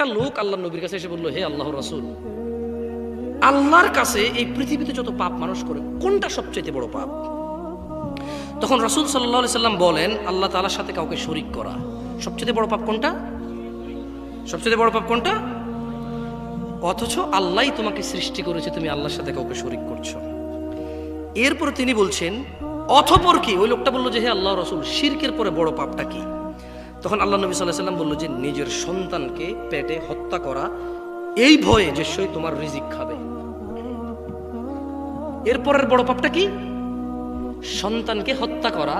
একটা লোক আল্লাহর নবীর কাছে এসে বলল, হে আল্লাহর রাসূল, আল্লাহর কাছে এই পৃথিবীতে যত পাপ মানুষ করে কোনটা সবচেয়ে বড় পাপ? তখন রাসূল সাল্লাল্লাহু আলাইহি সাল্লাম বলেন, আল্লাহ তাআলার সাথে কাউকে শরীক করা। সবচেয়ে বড় পাপ কোনটা? সবচেয়ে বড় পাপ কোনটা? অথচ আল্লাহই তোমাকে সৃষ্টি করেছে, তুমি আল্লাহর সাথে কাউকে শরীক করছো। এরপর তিনি বলছেন, অতঃপর কি? ওই লোকটা বলল যে, হে আল্লাহর রাসূল, শিরকের পরে বড় পাপটা কি? তখন আল্লাহ নবী সাল্লাল্লাহু আলাইহি সাল্লাম বলল যে, নিজের সন্তানকে পেটে হত্যা করা, এই ভয়ে যে সে তোমার রিজিক খাবে। এরপরের বড় পাপটা কি? সন্তানকে হত্যা করা,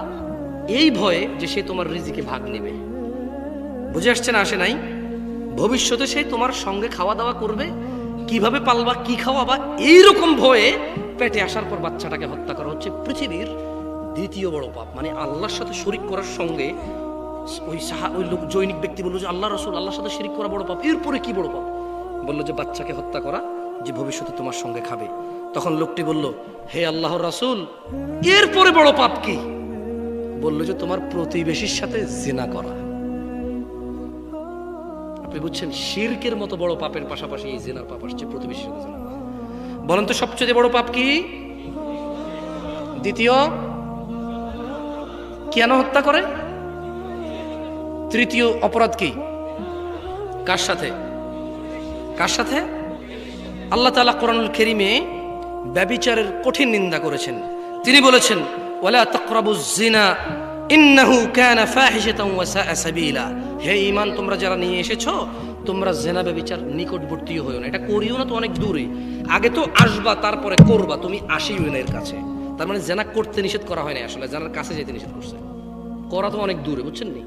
এই ভয়ে যে সে তোমার রিজিকে ভাগ নেবে। বুঝে আসছে না? আসে নাই? ভবিষ্যতে সে তোমার সঙ্গে খাওয়া দাওয়া করবে, কিভাবে পালবা, কি খাওয়াবা, এইরকম ভয়ে পেটে আসার পর বাচ্চাটাকে হত্যা করা হচ্ছে পৃথিবীর দ্বিতীয় বড় পাপ। মানে আল্লাহর সাথে শরীক করার সঙ্গে ওই লোক জৈনিক ব্যক্তি বলল যে, আল্লাহ রাসূল, আল্লাহর সাথে শরীক করা বড় পাপ, এরপরে কি বড় পাপ? বলল যে, বাচ্চাকে হত্যা করা, যে ভবিষ্যতে তোমার সঙ্গে খাবে। তখন লোকটি বলল, হে আল্লাহর রাসূল, এরপরে বড় পাপ কি? বলল যে, তোমার প্রতিবেশীর সাথে জিনা করা। আপনি বুঝছেন, শিরকের মতো বড় পাপের পাশাপাশি এই জিনার পাপ আসছে, প্রতিবেশীর সাথে জিনা। বলেন তো সবচেয়ে বড় পাপ কি? দ্বিতীয়, কেন হত্যা করে? তৃতীয় অপরাধ কি? কার সাথে? কার সাথে? আল্লাহ তাআলা কোরআনুল কারীমে ব্যভিচারের কঠিন নিন্দা করেছেন। তিনি বলেছেন, ওয়ালা তাকরাবুজ জিনা ইন্নাহু কানা ফাহিশাতান ওয়া সাআ সাবিলা। হে ঈমান তোমরা যারা নিয়ে এসেছো, তোমরা জিনা ব্যভিচার নিকটবর্তী হইও না। এটা করিও না তো অনেক দূরে, আগে তো আসবা তারপরে করবা, তুমি আসিও না এর কাছে। তার মানে জিনা করতে নিষেধ করা হয় না, আসলে জিনার কাছে যেতে নিষেধ করছে। করা তো অনেক দূরে, বুঝছেন নি?